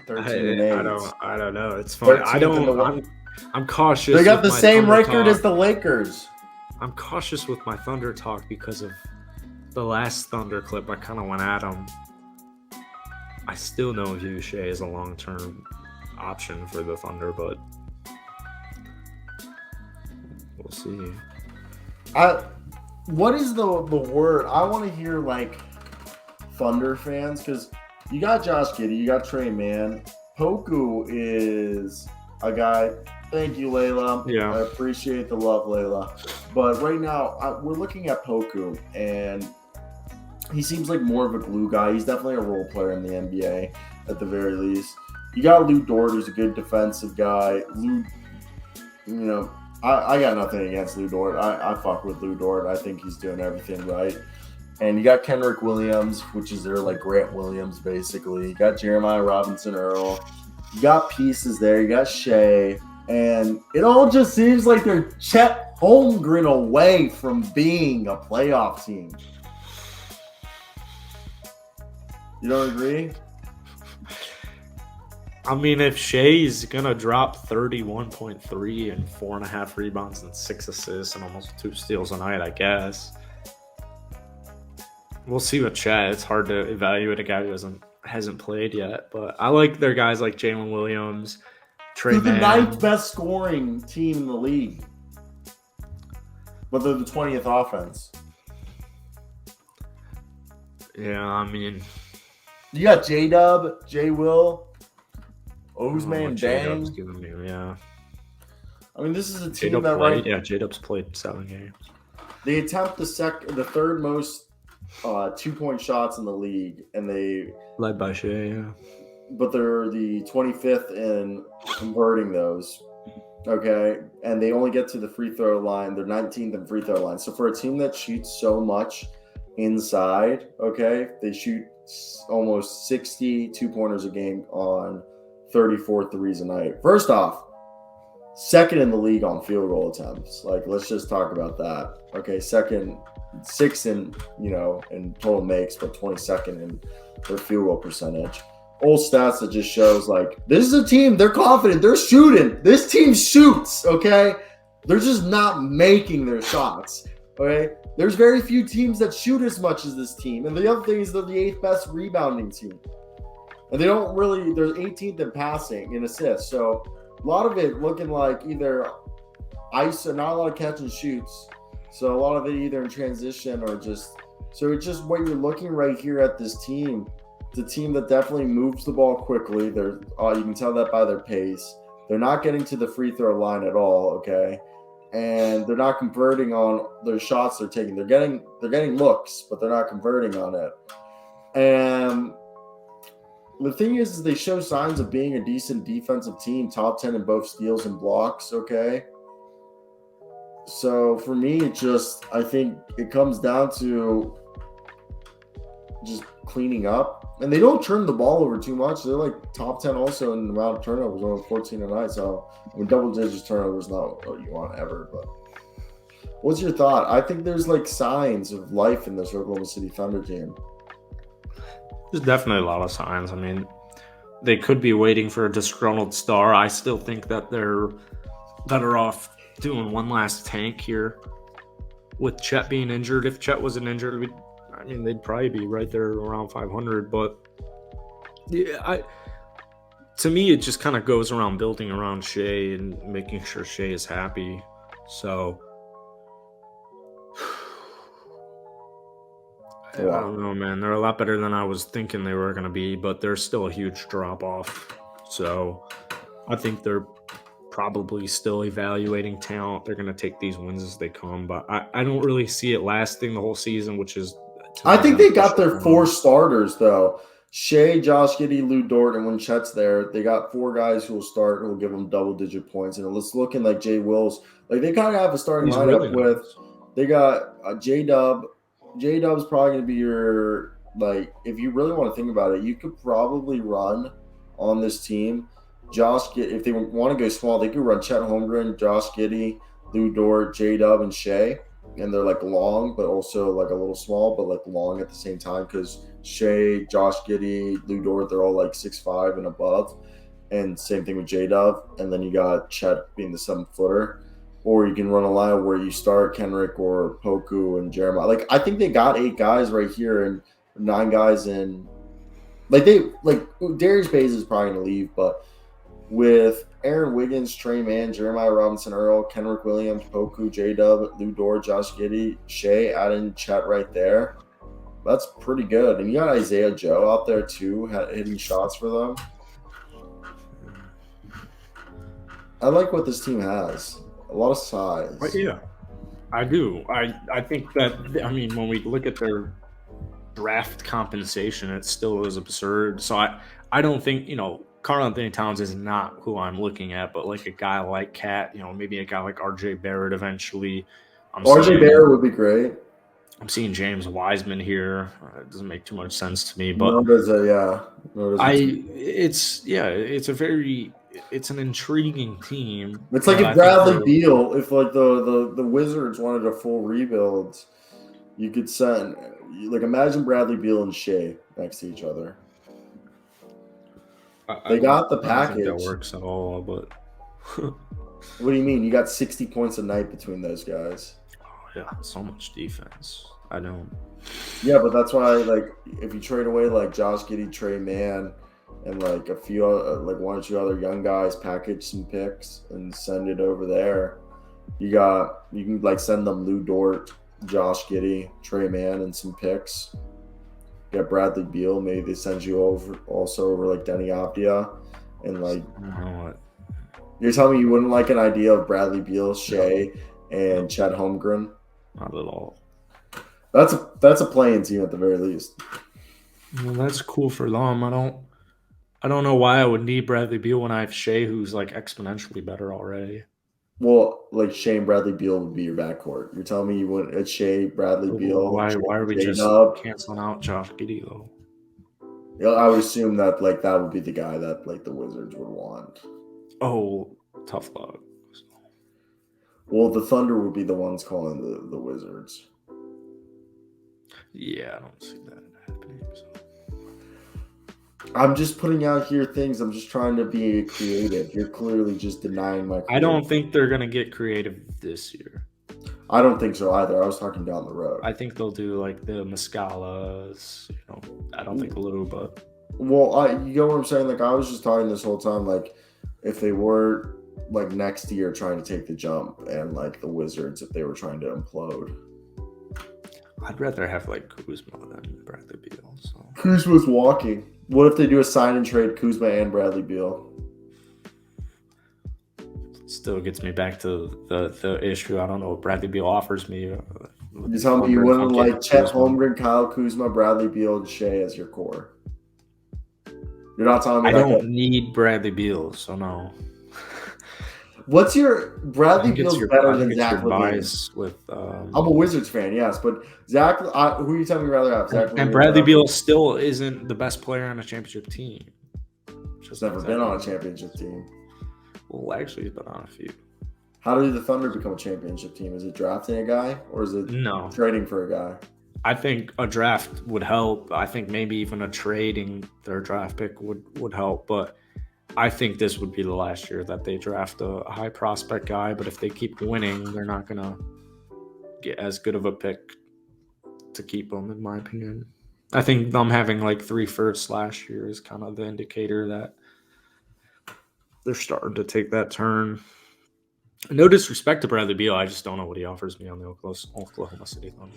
13 and 8. I don't know. It's funny. 13th in the I'm cautious. They got the with my same Thunder record talk. as the Lakers. I'm cautious with my Thunder talk because of the last Thunder clip. I kind of went at him. I still don't view Shea as a long-term option for the Thunder, but we'll see. What is the word? I want to hear like Thunder fans, because you got Josh Giddey, you got Trey Mann. Poku is a guy. Thank you, Layla. Yeah. I appreciate the love, Layla. But right now, we're looking at Poku, and he seems like more of a glue guy. He's definitely a role player in the NBA at the very least. You got Lou Dort, who's a good defensive guy. I got nothing against Lou Dort. I fuck with Lou Dort. I think he's doing everything right. And you got Kenrich Williams, which is their like Grant Williams, basically. You got Jeremiah Robinson Earl. You got pieces there. You got Shea. And it all just seems like they're Chet Holmgren away from being a playoff team. You don't agree? I mean, if Shea's going to drop 31.3 and 4.5 rebounds and 6 assists and almost 2 steals a night, I guess. We'll see with Chet. It's hard to evaluate a guy who hasn't played yet. But I like their guys like Jalen Williams, Trey Mann. They're the 9th best scoring team in the league. But they're the 20th offense. Yeah, I mean... You got J-Dub, J-Will, Ousmane J-Dub's Dang. giving me, yeah. I mean, this is a team J-Dub that played, yeah, J-Dub's played 7 games. They attempt the third most 2-point shots in the league, and they led by Shea, yeah. But they're the 25th in converting those. Okay, and they only get to the free throw line. They're 19th in free throw line. So for a team that shoots so much inside, okay, they shoot almost 60 2-pointers a game on 34 threes a night. First off, second in the league on field goal attempts. Like, let's just talk about that. Okay, sixth in in total makes, but 22nd in their field goal percentage. Old stats that just shows like this is a team, they're confident, they're shooting. This team shoots, okay? They're just not making their shots. Okay? There's very few teams that shoot as much as this team. And the other thing is they're the 8th best rebounding team. And they're 18th in passing in assists. So a lot of it looking like either ice or not a lot of catch and shoots. So a lot of it either in transition or just so it's just what you're looking right here at this team. It's a team that definitely moves the ball quickly. You can tell that by their pace. They're not getting to the free throw line at all, okay? And they're not converting on their shots they're taking. They're getting looks, but they're not converting on it. And the thing is they show signs of being a decent defensive team, top 10 in both steals and blocks, okay? So for me, I think it comes down to just cleaning up. And they don't turn the ball over too much. They're like top 10 also in the amount of turnovers, over 14 a night. So double digits turnovers is not what you want ever. But what's your thought? I think there's like signs of life in this Oklahoma City Thunder team. There's definitely a lot of signs. I mean, they could be waiting for a disgruntled star. I still think that they're better off doing one last tank here with Chet being injured. If Chet wasn't injured, they'd probably be right there around 500. But yeah, to me, it just kind of goes around building around Shea and making sure Shea is happy. So I don't know, man. They're a lot better than I was thinking they were going to be, but there's still a huge drop off. So I think they're probably still evaluating talent. They're going to take these wins as they come, but I don't really see it lasting the whole season, which is. I think they got their 4 starters, though. Shea, Josh Giddey, Lou Dort, and when Chet's there, they got 4 guys who will start and will give them double-digit points. And it's looking like Jay Wills. Like, they kind of have a starting lineup with – they got J-Dub. J-Dub's probably going to be your – like, if you really want to think about it, you could probably run on this team. Giddey, if they want to go small, they could run Chet Holmgren, Josh Giddey, Lou Dort, J-Dub, and Shea. and they're like long, but also like a little small, but like long at the same time. Because Shea, Josh Giddey, Lou Dort, they're all like 6'5" and above, and same thing with J Dub. And then you got Chet being the 7-footer, or you can run a line where you start Kenrick or Poku and Jeremiah. Like I think they got 8 guys right here and 9 guys in. Like Darius Bays is probably gonna leave, but with Aaron Wiggins, Trey Mann, Jeremiah Robinson Earl, Kenrick Williams, Poku, J Dub, Lou Dort, Josh Giddey, Shea, adding Chet right there. That's pretty good. And you got Isaiah Joe out there too, hitting shots for them. I like what this team has. A lot of size. But yeah, I do. I think that, I mean, when we look at their draft compensation, it still is absurd. So I don't think, Karl Anthony Towns is not who I'm looking at, but like a guy like Cat, maybe a guy like RJ Barrett eventually. RJ Barrett would be great. I'm seeing James Wiseman here. It doesn't make too much sense to me, but it's an intriguing team. It's like if Bradley Beal, if like the Wizards wanted a full rebuild, you could send like imagine Bradley Beal and Shea next to each other. They got the package. I don't think that works at all, but what do you mean? You got 60 points a night between those guys. Oh yeah, so much defense. I don't. Yeah, but that's why like if you trade away like Josh Giddey, Trey Mann, and like a few like 1 or 2 other young guys, package some picks and send it over there. You can like send them Lou Dort, Josh Giddey, Trey Mann, and some picks. Yeah, Bradley Beal. Maybe they send you over like Denny Avdia, and like you're telling me you wouldn't like an idea of Bradley Beal, Shea, and Chet Holmgren? Not at all. That's a playing team at the very least. Well, that's cool for them. I don't know why I would need Bradley Beal when I have Shea, who's like exponentially better already. Well, like Shea and Bradley Beal would be your backcourt. You're telling me you wouldn't at Shea, Bradley Beal? Why are we just canceling out Josh Giddey though? Yeah, I would assume that like that would be the guy that like the Wizards would want. Oh, tough luck. Well, the Thunder would be the ones calling the Wizards. Yeah, I don't see that happening. So. I'm just putting out here things. I'm just trying to be creative. You're clearly just denying my creativity. I don't think they're going to get creative this year. I don't think so either. I was talking down the road. I think they'll do like the Muscalas. I don't think Lou, but... Well, you know what I'm saying? Like, I was just talking this whole time, like, if they were, like, next year trying to take the jump and, like, the Wizards, if they were trying to implode. I'd rather have, like, Kuzma than Bradley Beal. So. Kuzma's walking. What if they do a sign and trade Kuzma and Bradley Beal? Still gets me back to the issue. I don't know what Bradley Beal offers me. You tell me you wouldn't like Chet Holmgren, Kyle Kuzma, Bradley Beal, and Shea as your core. You're not telling me I don't need Bradley Beal, so no. What's your Bradley Beal's better than Zach LaVine? With I'm a Wizards fan, yes, but Zach, who are you telling me rather have? Zach and Bradley Beal still isn't the best player on a championship team. Just never been on a championship team. Well, actually, he's been on a few. How do the Thunder become a championship team? Is it drafting a guy or is it trading for a guy? I think a draft would help. I think maybe even a trading their draft pick would help, but I think this would be the last year that they draft a high prospect guy, but if they keep winning, they're not going to get as good of a pick to keep them, in my opinion. I think them having like 3 firsts last year is kind of the indicator that they're starting to take that turn. No disrespect to Bradley Beal, I just don't know what he offers me on the Oklahoma City Thunder.